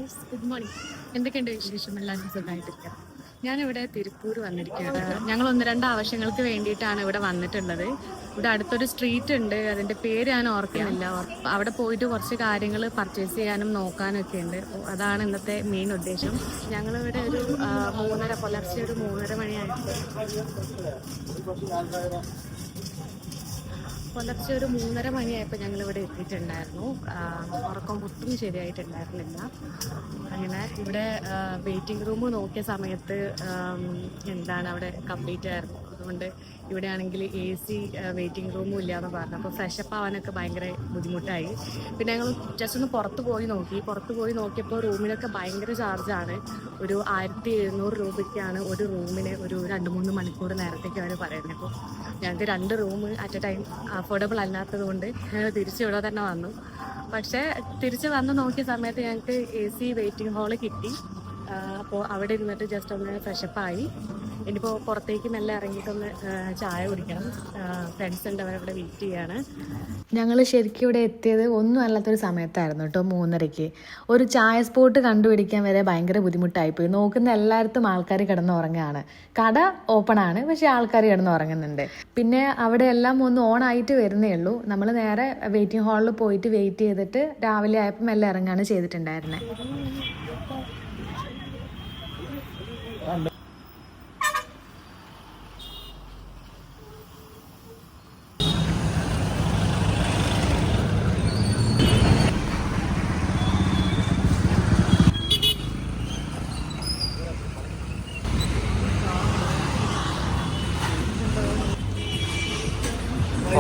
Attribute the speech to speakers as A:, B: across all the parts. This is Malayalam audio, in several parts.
A: Guys, good morning. എന്തൊക്കെയുണ്ട് വിശേഷം? എല്ലാവരും സുഖമായിട്ടിരിക്കാം. ഞാനിവിടെ തിരുപ്പൂർ വന്നിരിക്കുകയാണ്. ഞങ്ങൾ ഒന്ന് രണ്ട് ആവശ്യങ്ങൾക്ക് വേണ്ടിയിട്ടാണ് ഇവിടെ വന്നിട്ടുള്ളത്. ഇവിടെ അടുത്തൊരു സ്ട്രീറ്റ് ഉണ്ട്, അതിൻ്റെ പേര് ഞാൻ ഓർക്കുന്നില്ല. അവിടെ പോയിട്ട് കുറച്ച് കാര്യങ്ങൾ പർച്ചേസ് ചെയ്യാനും നോക്കാനും ഒക്കെ ഉണ്ട്. അതാണ് ഇന്നത്തെ മെയിൻ ഉദ്ദേശം. ഞങ്ങളിവിടെ ഒരു പുലർച്ചെ ഒരു 3:30 മണിയായിട്ട് പുലർച്ചെ ഒരു 3:30 മണിയായപ്പോൾ ഞങ്ങളിവിടെ എത്തിയിട്ടുണ്ടായിരുന്നു. ഉറക്കം ഒട്ടും ശരിയായിട്ടുണ്ടായിരുന്നില്ല. അങ്ങനെ ഇവിടെ വെയിറ്റിംഗ് റൂം നോക്കിയ സമയത്ത് എന്താണ് അവിടെ കംപ്ലീറ്റ് ആയിരുന്നു. അതുകൊണ്ട് ഇവിടെ ആണെങ്കിൽ AC വെയിറ്റിംഗ് റൂമും ഇല്ലയെന്ന് പറഞ്ഞു. അപ്പോൾ ഫ്രഷപ്പ് ആവാനൊക്കെ ഭയങ്കര ബുദ്ധിമുട്ടായി. പിന്നെ ഞങ്ങൾ ജസ്റ്റ് ഒന്ന് പുറത്ത് പോയി നോക്കിയപ്പോൾ റൂമിനൊക്കെ ഭയങ്കര ചാർജാണ്. ഒരു 1700 രൂപയ്ക്കാണ് ഒരു റൂമിന് ഒരു 2-3 മണിക്കൂർ നേരത്തേക്ക് അവർ പറയുന്നത്. അപ്പോൾ ഞങ്ങൾക്ക് 2 room at A time affordable അല്ലാത്തത് കൊണ്ട് ഞങ്ങൾ തിരിച്ച് ഇവിടെ തന്നെ വന്നു. പക്ഷേ തിരിച്ച് വന്ന് നോക്കിയ സമയത്ത് ഞങ്ങൾക്ക് AC വെയിറ്റിംഗ് ഹാള് കിട്ടി. അപ്പോൾ അവിടെ ഇരുന്നിട്ട് ജസ്റ്റ് ഒന്ന് ഫ്രഷപ്പായി. ഇനിയിപ്പോൾ പുറത്തേക്ക് മെല്ലെ ഇറങ്ങിയിട്ടൊന്ന് ചായ കുടിക്കണം. ഫ്രണ്ട്സ് ഉണ്ട്, അവരവിടെ വെയിറ്റ് ചെയ്യാണ്.
B: ഞങ്ങൾ ശരിക്കും ഇവിടെ എത്തിയത് ഒന്നും അല്ലാത്തൊരു സമയത്തായിരുന്നു കേട്ടോ. 3:30 ഒരു ചായ സ്പോട്ട് കണ്ടുപിടിക്കാൻ വരെ ഭയങ്കര ബുദ്ധിമുട്ടായിപ്പോയി. നോക്കുന്ന എല്ലായിടത്തും ആൾക്കാർ കിടന്നുറങ്ങുകയാണ്. കട ഓപ്പൺ ആണ്, പക്ഷേ ആൾക്കാർ കിടന്നുറങ്ങുന്നുണ്ട്. പിന്നെ അവിടെ എല്ലാം ഒന്ന് ഓൺ ആയിട്ട് വരുന്നേ ഉള്ളൂ. നമ്മൾ നേരെ വെയിറ്റിംഗ് ഹാളിൽ പോയിട്ട് വെയിറ്റ് ചെയ്തിട്ട് രാവിലെ ആയപ്പോൾ മെല്ലെ ഇറങ്ങുകയാണ് ചെയ്തിട്ടുണ്ടായിരുന്നത്.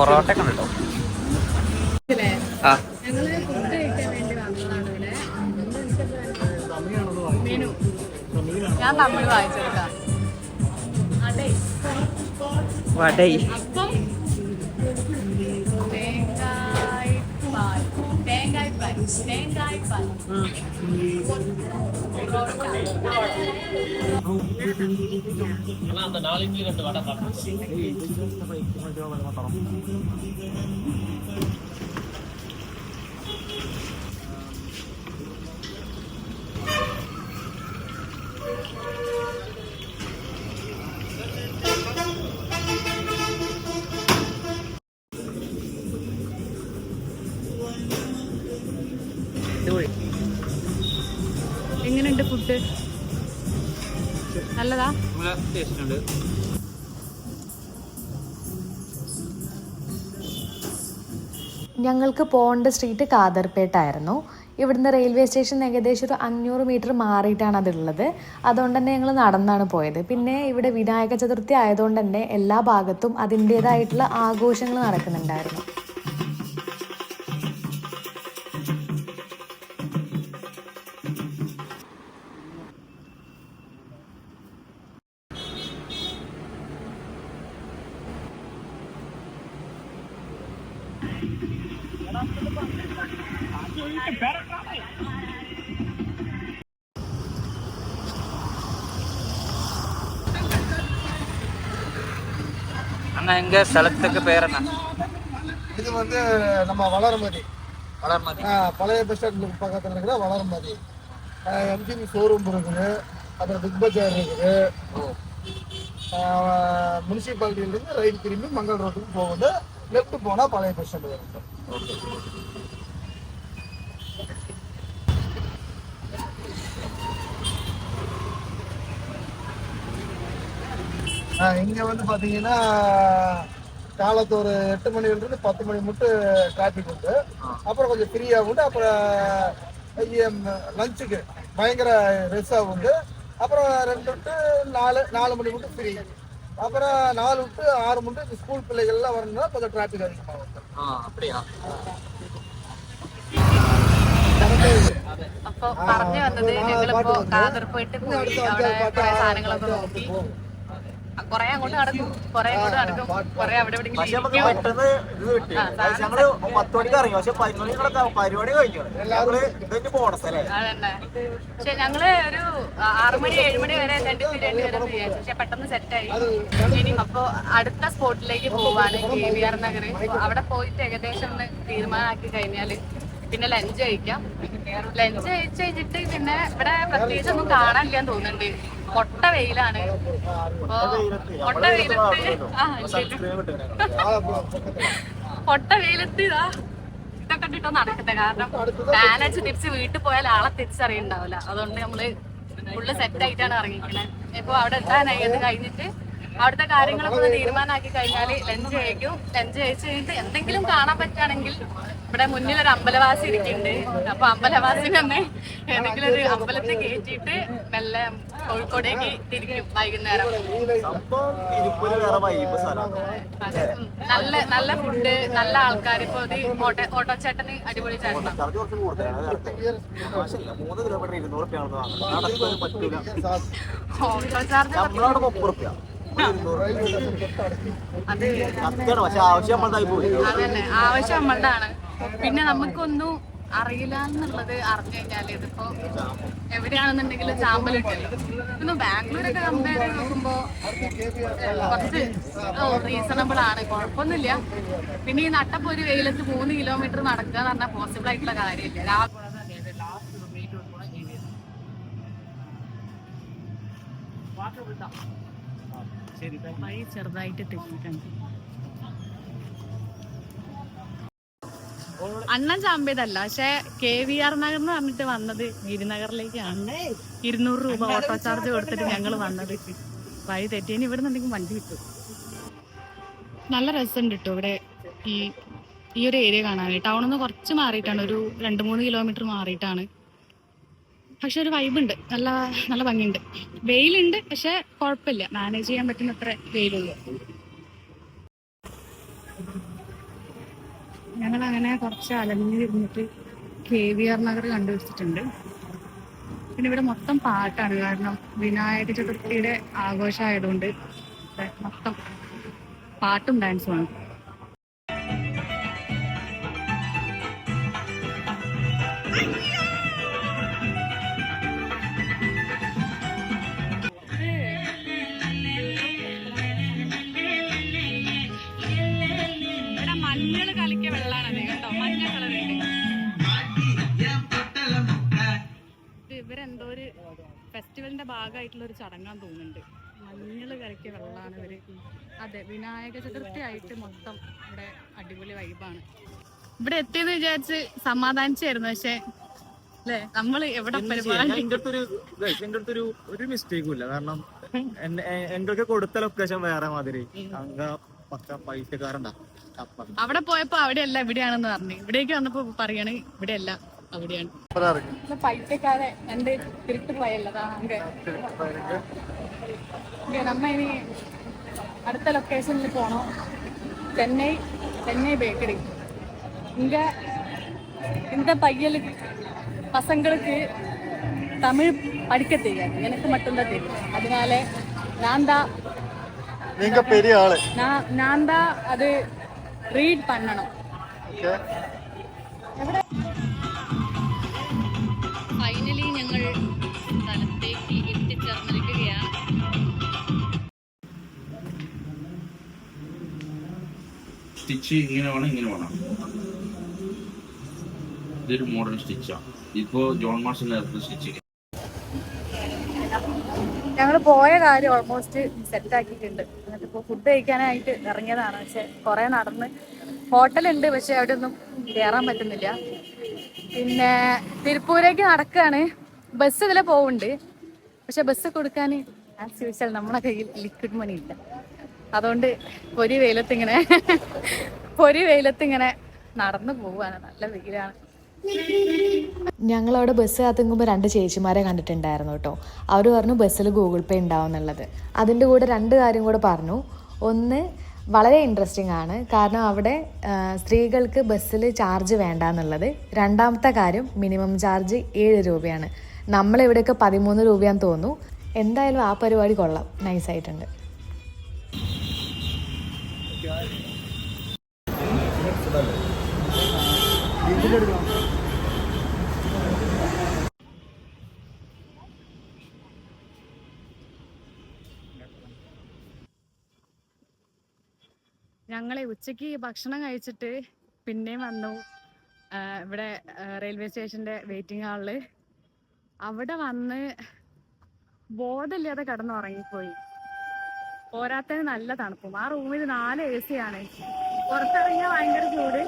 C: പൊറോട്ട കണ്ടോ?
A: ഞങ്ങള് ഫുഡ് കഴിക്കാൻ വേണ്ടി വന്നതാണ് ഇവിടെ. മെനു ഞാൻ തമിഴ് വായിച്ചെടുക്കാം.
C: വടൈ,
A: അപ്പം തേങ്ങായ് പാൽ എങ്ങനെയുണ്ട് ഫുഡ്? നല്ലതാ?
B: ഞങ്ങൾക്ക് പോകേണ്ട സ്ട്രീറ്റ് കാദർപേട്ടായിരുന്നു. ഇവിടുന്ന് റെയിൽവേ സ്റ്റേഷൻ ഏകദേശം ഒരു 500 മീറ്റർ മാറിയിട്ടാണ് അതുള്ളത്. അതുകൊണ്ട് തന്നെ ഞങ്ങൾ നടന്നാണ് പോയത്. പിന്നെ ഇവിടെ വിനായക ചതുർത്ഥി ആയതുകൊണ്ട് തന്നെ എല്ലാ ഭാഗത്തും അതിൻ്റേതായിട്ടുള്ള ആഘോഷങ്ങൾ നടക്കുന്നുണ്ടായിരുന്നു.
C: அண்ணா எங்க ஸ்தலத்துக்கு பேர் என்ன?
D: இது வந்து நம்ம வளர்மதி பழைய பஸ் ஸ்டாண்ட் பக்கத்தில் இருக்கிற வளர்மதி. எம்ஜிஎம் ஷோரூம் இருக்குது, அப்புறம் பிக் பஜார் இருக்குது. முனிசிபாலிட்டியிலேருந்து ரைட் திரும்பி மங்கள் ரோட்டுக்கு போகுது. லெஃப்ட் போனால் பழைய பஸ் ஸ்டாண்ட் வரும். இங்கே வந்து பார்த்தீங்கன்னா காலத்து ஒரு 8 மணிலிருந்து 10 மணி மட்டும் டிராஃபிக் உண்டு. அப்புறம் கொஞ்சம் ஃப்ரீயாக உண்டு. அப்புறம் லஞ்சுக்கு பயங்கர ரெஸ்ஸாக உண்டு. அப்புறம் 2 to 4 மணி மட்டும் ஃப்ரீ. அப்புறம் 4 to 6 மட்டும் ஸ்கூல் பிள்ளைகள்லாம் வரணும்னா கொஞ்சம் டிராஃபிக் அதிகமாக உண்டு.
C: அப்படியா?
A: അപ്പൊ പറഞ്ഞു വന്നത് ഞങ്ങളിപ്പോ കാതർപോയിട്ട് പോയി അവിടെ കുറെ സാധനങ്ങളൊക്കെ നോക്കി. കൊറേ അങ്ങോട്ട് നടക്കും, കൊറേ അങ്ങോട്ട് നടക്കും, കൊറേ അവിടെ
C: പെട്ടെന്ന് ഇത് കിട്ടി. ഞങ്ങള് 10 മണിക്ക് ഇറങ്ങി, പക്ഷെ 11 മണിക്കൊക്കെ പരിപാടി കഴിഞ്ഞു. ഞങ്ങള് ഇതന്നെ പോണം സ്ഥലം.
A: അതന്നെ. പക്ഷെ ഞങ്ങള് ഒരു 6 മണി 7 മണി വരെ 2 പീരീഡ് വരെ വിചാരിച്ചു. പക്ഷെ പെട്ടെന്ന് സെറ്റായി. ഇനി അപ്പൊ അടുത്ത സ്പോട്ടിലേക്ക് പോവാണ് KVR നഗർ. അവിടെ പോയിട്ട് ഏകദേശം ഒന്ന് തീരുമാനമാക്കി കഴിഞ്ഞാല് പിന്നെ ലഞ്ച് കഴിക്കാം. ലഞ്ച് കഴിച്ച് കഴിഞ്ഞിട്ട് പിന്നെ ഇവിടെ പ്രത്യേകിച്ച് ഒന്നും കാണാനില്ലാന്ന് തോന്നുന്നുണ്ട്. മൊട്ട വെയിലാണ്. അപ്പൊ മൊട്ട വെയിലത്ത് മൊട്ട വെയിലത്ത് ഇതൊക്കെ കണ്ടിട്ടോ നടക്കുന്നത്. കാരണം മാനേജ് തിരിച്ച് വീട്ടിൽ പോയാൽ ആളെ തിരിച്ചറിയുണ്ടാവില്ല. അതുകൊണ്ട് നമ്മള് ഫുള്ള് സെറ്റ് ആയിട്ടാണ് ഇറങ്ങിക്കുന്നത്. ഇപ്പൊ അവിടെ എത്താനായി. അത് കഴിഞ്ഞിട്ട് അവിടുത്തെ കാര്യങ്ങളൊക്കെ ഒന്ന് തീരുമാനമാക്കി കഴിഞ്ഞാൽ ലഞ്ച് കഴിക്കും. ലഞ്ച് കഴിച്ച് കഴിഞ്ഞിട്ട് എന്തെങ്കിലും കാണാൻ പറ്റുകയാണെങ്കിൽ ഇവിടെ മുന്നിൽ ഒരു അമ്പലവാസി ഇരിക്കുന്നുണ്ട്. അപ്പൊ അമ്പലവാസിനെ ഏതെങ്കിലും ഒരു അമ്പലത്തിൽ കയറ്റിയിട്ട് മെല്ലെ കോഴിക്കോടേക്ക് തിരിക്കും വൈകുന്നേരം. നല്ല നല്ല ഫുഡ്, നല്ല ആൾക്കാർ. ഇപ്പൊ ഓട്ടോ ചേട്ടന് അടിപൊളി ചേട്ടനാണ്. ഓട്ടോ ചാർജ് അതന്നെ, ആവശ്യം നമ്മളുടെ ആണ്. പിന്നെ നമുക്കൊന്നും അറിയില്ല എന്നുള്ളത് അറിഞ്ഞു കഴിഞ്ഞാല് ഇതിപ്പോ എവിടെയാണെന്നുണ്ടെങ്കിലും ചാമ്പലിട്ടല്ലോ. പിന്നെ ബാംഗ്ലൂരൊക്കെ കമ്പയർ ചെയ്ത് നോക്കുമ്പോ കുറച്ച് റീസണബിൾ ആണ്, കുഴപ്പമൊന്നുമില്ല. പിന്നെ ഈ നട്ടപ്പോ ഒരു വെയിലത്ത് 3 കിലോമീറ്റർ നടക്കുക എന്ന് പറഞ്ഞാൽ പോസിബിൾ ആയിട്ടുള്ള കാര്യമില്ല. ചെറുതായിട്ട് തെറ്റിട്ടുണ്ട്. അണ്ണൻ ചാമ്പിയതല്ല, പക്ഷെ KVR നഗർ എന്ന് പറഞ്ഞിട്ട് വന്നത് ഗിരിനഗറിലേക്കാണ്. 200 രൂപ ഓട്ടോ ചാർജ് കൊടുത്തിട്ട് ഞങ്ങൾ വന്നത്. വഴി തെറ്റിയതിന് ഇവിടെ നിന്നെങ്കിൽ വണ്ടി കിട്ടും. നല്ല രസമുണ്ട് കേട്ടോ ഇവിടെ ഈ ഒരു ഏരിയ കാണാൻ. ടൗണിൽ നിന്ന് കുറച്ച് മാറിയിട്ടാണ്, ഒരു 2-3 കിലോമീറ്റർ മാറിയിട്ടാണ്. പക്ഷെ ഒരു വൈബുണ്ട്, നല്ല നല്ല ഭംഗിയുണ്ട്. വെയിലുണ്ട്, പക്ഷെ കുഴപ്പമില്ല, മാനേജ് ചെയ്യാൻ പറ്റുന്ന അത്ര വെയിലുള്ളൂ. ഞങ്ങൾ അങ്ങനെ കുറച്ച് അലഞ്ഞിരുന്നിട്ട് KVR നഗർ കണ്ടുപിടിച്ചിട്ടുണ്ട്. പിന്നെ ഇവിടെ മൊത്തം പാട്ടാണ്, കാരണം വിനായക ചതുർത്ഥിയുടെ ആഘോഷമായതുകൊണ്ട് മൊത്തം പാട്ടും ഡാൻസുമാണ്. മഞ്ഞൾ കലക്കിയ വെള്ളാണത് കേട്ടോ, മഞ്ഞ കളറുണ്ട്. ഇവരെന്തോ ഒരു ഫെസ്റ്റിവലിന്റെ ഭാഗമായിട്ടുള്ള ഒരു ചടങ്ങാന്ന് തോന്നുന്നുണ്ട്. മഞ്ഞൾ കലക്കിയ വെള്ളാണ് ഇവര്. അതെ, വിനായക ചതുർത്ഥി ആയിട്ട് മൊത്തം ഇവിടെ അടിപൊളി വൈബാണ്. ഇവിടെ എത്തിയെന്ന് വിചാരിച്ച് സമാധാനിച്ചായിരുന്നു, പക്ഷെ അല്ലേ നമ്മള് എവിടെ
C: ഒരു മിസ്റ്റേക്കും ഇല്ല. കാരണം എന്തൊക്കെ കൊടുത്ത ലൊക്കേഷൻ വേറെ മാതിരി പൈസക്കാരണ്ടാ.
A: അവിടെ പോയപ്പോ അവിടെയല്ല ഇവിടെയാണെന്ന് പറഞ്ഞു. ഇവിടേക്ക് വന്നപ്പോ പറയാണ് ഇവിടെയല്ല അവിടെയാണ്. പൈസക്കാരെ എന്റെ തിരുത്തു പോയല്ലതാ. നമ്മ ഇനി അടുത്ത ലൊക്കേഷനിൽ പോണോ? ചെന്നൈ ബേക്കറി. இந்த பையலுக்கு பசங்களுக்கு தமிழ் படிக்க தெரியாது, எனக்கு மட்டும்தான் தெரியும். அதனால
D: நீங்க பெரிய ஆளு,
A: நான் தான் அது റീഡ് പണ്ണണം. ഫൈനലി ഞങ്ങൾ സ്ഥലത്തേക്ക് എത്തിച്ചേർന്നിരിക്കുകയാണ്.
E: സ്റ്റിച്ച് ഇങ്ങനെ വേണം. ഇതൊരു മോഡേൺ സ്റ്റിച്ചാണ്. ഇപ്പോ ജോൺ മാർഷൻ നേരത്തെ സ്റ്റിച്ച്.
A: ഞങ്ങൾ പോയ കാര്യം ഓൾമോസ്റ്റ് സെറ്റ് ആക്കിയിട്ടുണ്ട്. എന്നിട്ട് ഇപ്പോൾ ഫുഡ് കഴിക്കാനായിട്ട് ഇറങ്ങിയതാണ്. പക്ഷെ കുറെ നടന്ന് ഹോട്ടലുണ്ട്, പക്ഷെ അവിടെ ഒന്നും കയറാൻ പറ്റുന്നില്ല. പിന്നെ തിരുപ്പൂരേക്ക് നടക്കുകയാണ്. ബസ് ഇതിലെ പോകുന്നുണ്ട്, പക്ഷെ ബസ് കൊടുക്കാൻ ആസ് യൂഷ്വൽ നമ്മളെ കയ്യിൽ ലിക്വിഡ് മണി ഇല്ല. അതുകൊണ്ട് പൊരി വെയിലത്തിങ്ങനെ നടന്നു പോവാണ്. നല്ല വെയിലാണ്.
B: ഞങ്ങളവിടെ ബസ് കാത്തുമ്പോൾ 2 ചേച്ചിമാരെ കണ്ടിട്ടുണ്ടായിരുന്നു കേട്ടോ. അവർ പറഞ്ഞു ബസ്സിൽ ഗൂഗിൾ പേ ഉണ്ടാവും എന്നുള്ളത്. അതിൻ്റെ കൂടെ 2 കാര്യം കൂടെ പറഞ്ഞു. ഒന്ന് വളരെ ഇൻട്രസ്റ്റിംഗ് ആണ്, കാരണം അവിടെ സ്ത്രീകൾക്ക് ബസ്സിൽ ചാർജ് വേണ്ട എന്നുള്ളത്. രണ്ടാമത്തെ കാര്യം മിനിമം ചാർജ് 7 രൂപയാണ്. നമ്മളിവിടെയൊക്കെ 13 രൂപയാന്ന് തോന്നുന്നു. എന്തായാലും ആ പരിപാടി കൊള്ളാം, നൈസായിട്ടുണ്ട്.
A: ഞങ്ങളെ ഉച്ചയ്ക്ക് ഭക്ഷണം കഴിച്ചിട്ട് പിന്നെയും വന്നു. ഇവിടെ റെയിൽവേ സ്റ്റേഷന്റെ വെയിറ്റിംഗ് ഹാളില്. അവിടെ വന്ന് ബോധമില്ലാതെ കിടന്നുറങ്ങിപ്പോയി. പോരാത്തതിന് നല്ല തണുപ്പും. ആ റൂമിൽ 4 AC ആണ്. പുറത്തിറങ്ങിയാൽ ഭയങ്കര ചൂട്.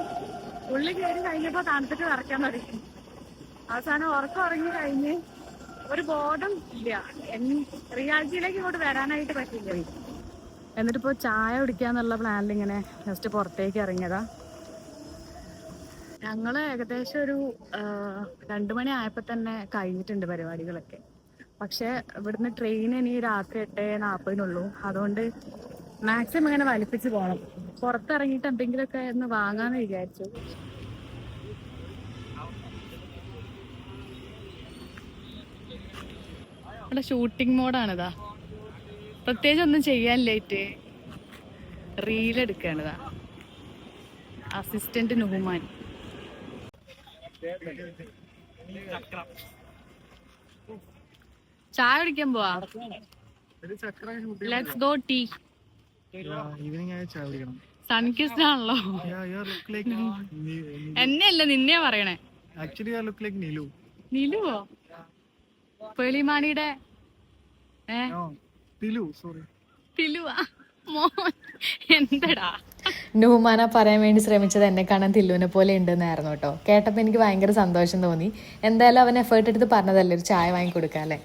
A: ഉള്ളിൽ കയറി കഴിഞ്ഞപ്പോ തണുത്തിട്ട് വിറയ്ക്കാൻ തുടങ്ങി. അവസാനം ഉറക്കം ഉറങ്ങി കഴിഞ്ഞ് ഒരു ബോധം ഇല്ല. റിയാലിറ്റിയിലേക്ക് ഇങ്ങോട്ട് വരാനായിട്ട് പറ്റില്ല. എന്നിട്ടിപ്പോ ചായ കുടിക്കാന്നുള്ള പ്ലാനിൽ ഇങ്ങനെ ജസ്റ്റ് പുറത്തേക്ക് ഇറങ്ങിയതാ. ഞങ്ങള് ഏകദേശം ഒരു 2 മണി ആയപ്പോ തന്നെ കഴിഞ്ഞിട്ടുണ്ട് പരിപാടികളൊക്കെ. പക്ഷെ ഇവിടുന്ന് ട്രെയിൻ ഇനി രാത്രി 8:40 അതുകൊണ്ട് മാക്സിമം ഇങ്ങനെ വലിപ്പിച്ച് പോകണം. പുറത്തിറങ്ങിയിട്ട് എന്തെങ്കിലുമൊക്കെ ഒന്ന് വാങ്ങാന്ന് വിചാരിച്ചു. ഇവിടെ ഷൂട്ടിംഗ് മോഡാണിതാ. പ്രത്യേകിച്ച് ഒന്നും ചെയ്യാനില്ലേറ്റ് റീലെടുക്കേണ്ടതാ. അസിസ്റ്റന്റ് നുഹ്മാൻ. ചായ കുടിക്കാൻ പോവാ. Let's go tea. സൺകിസ്റ്റ് ആണല്ലോ. എന്നെയല്ല നിന്നെയാ പറയണേ. നിലുവോ? പേളിമാണിയുടെ തിലുവാ മോൻ. എന്തടാ
B: നുഹ്മാന പറയാൻ വേണ്ടി ശ്രമിച്ചത് എന്നെ കാണാൻ തില്ലുവിനെ പോലെ ഉണ്ടെന്നായിരുന്നു കേട്ടോ. കേട്ടപ്പോൾ എനിക്ക് ഭയങ്കര സന്തോഷം തോന്നി. എന്തായാലും അവൻ എഫേർട്ട് എടുത്ത് പറഞ്ഞതല്ലേ ഒരു ചായ വാങ്ങി കൊടുക്കാം അല്ലേ.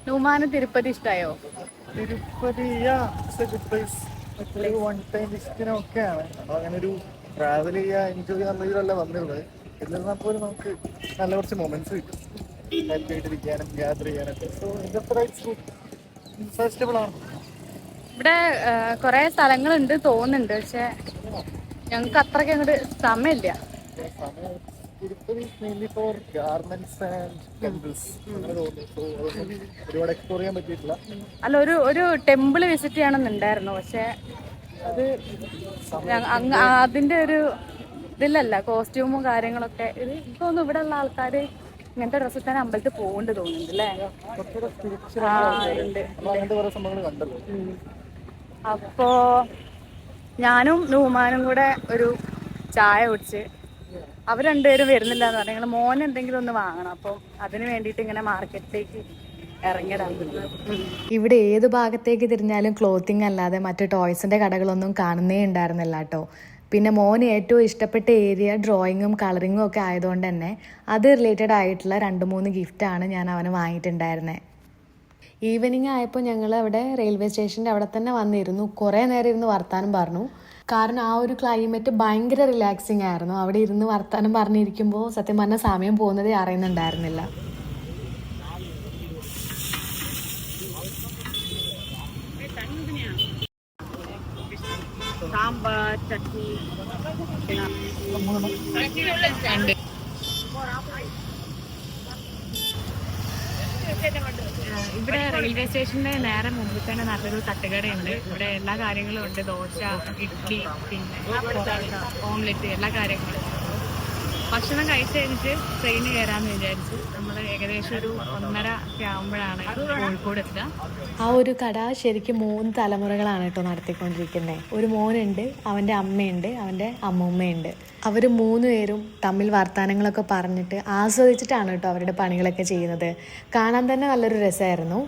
A: നുഹ്മാന് തിരുപ്പതി ഇഷ്ടായോ?
D: തിരുപ്പതി ഒക്കെയാണ്. അങ്ങനെ ഒരു ട്രാവൽ ചെയ്യാൻ എൻജോയ് ചെയ്യാൻ രീതിയിലല്ല വന്നിരുന്നത്. എന്നിരുന്നപ്പോൾ നമുക്ക് നല്ല കുറച്ച് മൊമെന്റ്സ് കിട്ടും. ഹാപ്പി ആയിട്ടിരിക്കാനും യാത്ര ചെയ്യാനൊക്കെ. സോ ഫെസ്റ്റിവൽ ആണ്.
A: ഇവിടെ കൊറേ സ്ഥലങ്ങളുണ്ട് തോന്നുന്നുണ്ട്. പക്ഷെ ഞങ്ങക്ക് അത്രയ്ക്ക് അങ്ങോട്ട് സമയമില്ല.
D: Tirupati mainly four garments and temples അങ്ങനെ തോന്നുന്നു. സോ ഒരുപാട് എക്സ്പ്ലോർ ചെയ്യാൻ പറ്റിയിട്ടില്ല.
A: അല്ല, ഒരു ടെമ്പിള് വിസിറ്റ് ചെയ്യണമെന്നുണ്ടായിരുന്നു. പക്ഷെ അത് അതിന്റെ ഒരു ഇതിലല്ല. കോസ്റ്റ്യൂമും കാര്യങ്ങളൊക്കെ ഇത് തോന്നുന്നു. ഇവിടെ ഉള്ള ആൾക്കാര് ഇങ്ങനത്തെ ഡ്രസ്സ് തന്നെ അമ്പലത്തിൽ പോകേണ്ടി തോന്നുന്നുണ്ട് അല്ലേ? അപ്പോ ഞാനും നുഹ്മാനും കൂടെ ഒരു ചായ കുടിച്ച് അവർ രണ്ടുപേരും വരുന്നില്ല എന്ന് പറഞ്ഞു. ഞങ്ങൾ മോൻ എന്തെങ്കിലും ഒന്ന് വാങ്ങണം. അപ്പം അതിന് വേണ്ടിയിട്ട് ഇങ്ങനെ മാർക്കറ്റിലേക്ക് ഇറങ്ങിയതാണ്.
B: ഇവിടെ ഏത് ഭാഗത്തേക്ക് തിരിഞ്ഞാലും ക്ലോത്തിങ് അല്ലാതെ മറ്റു ടോയ്സിൻ്റെ കടകളൊന്നും കാണുന്നേ ഉണ്ടായിരുന്നില്ല കേട്ടോ. പിന്നെ മോന് ഏറ്റവും ഇഷ്ടപ്പെട്ട ഏരിയ ഡ്രോയിങ്ങും കളറിങ്ങും ഒക്കെ ആയതുകൊണ്ട് തന്നെ അത് റിലേറ്റഡ് ആയിട്ടുള്ള 2-3 ഗിഫ്റ്റാണ് ഞാൻ അവന് വാങ്ങിയിട്ടുണ്ടായിരുന്നത്. ഈവനിങ് ആയപ്പോൾ ഞങ്ങൾ അവിടെ റെയിൽവേ സ്റ്റേഷൻ്റെ അവിടെ തന്നെ വന്നിരുന്നു. കുറേ നേരം ഇരുന്ന് വർത്താനം പറഞ്ഞു. കാരണം ആ ഒരു ക്ലൈമറ്റ് ഭയങ്കര റിലാക്സിങ് ആയിരുന്നു. അവിടെ ഇരുന്ന് വർത്താനം പറഞ്ഞിരിക്കുമ്പോൾ സത്യം പറഞ്ഞാൽ സമയം പോകുന്നതേ അറിയുന്നുണ്ടായിരുന്നില്ല.
A: സാമ്പാർ, ചട്നി, ഇവിടെ റെയിൽവേ സ്റ്റേഷന്റെ നേരെ മുമ്പിൽ തന്നെ നല്ലൊരു തട്ടുകടയുണ്ട്. ഇവിടെ എല്ലാ കാര്യങ്ങളും ഉണ്ട്. ദോശ, ഇഡ്ഡലി, പിന്നെ ഓംലെറ്റ്, എല്ലാ കാര്യങ്ങളും. ഭക്ഷണം കഴിച്ച് കഴിഞ്ഞിട്ട് ട്രെയിന് കയറാമെന്ന് വിചാരിച്ചു. നമ്മൾ ഏകദേശം ഒരു 1:30 ഒക്കെ ആകുമ്പോഴാണ് കോഴിക്കോട് എത്തുക.
B: ആ ഒരു കട ശരിക്കും 3 തലമുറകളാണ് കേട്ടോ നടത്തിക്കൊണ്ടിരിക്കുന്നത്. ഒരു മോനുണ്ട്, അവൻ്റെ അമ്മയുണ്ട്, അവൻ്റെ അമ്മൂമ്മയുണ്ട്. അവർ 3 പേരും തമ്മിൽ വർത്തമാനങ്ങളൊക്കെ പറഞ്ഞിട്ട് ആസ്വദിച്ചിട്ടാണ് കേട്ടോ അവരുടെ പണികളൊക്കെ ചെയ്യുന്നത്. കാണാൻ തന്നെ നല്ലൊരു രസമായിരുന്നു.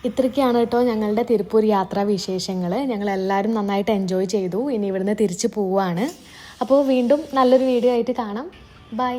B: ഇത്രയ്ക്കാണ് കേട്ടോ ഞങ്ങളുടെ തിരുപ്പൂർ യാത്രാ വിശേഷങ്ങൾ. ഞങ്ങളെല്ലാവരും നന്നായിട്ട് എൻജോയ് ചെയ്തു. ഇനി ഇവിടുന്ന് തിരിച്ചു പോവുകയാണ്. അപ്പോൾ വീണ്ടും നല്ലൊരു വീഡിയോ ആയിട്ട് കാണാം. ബൈ.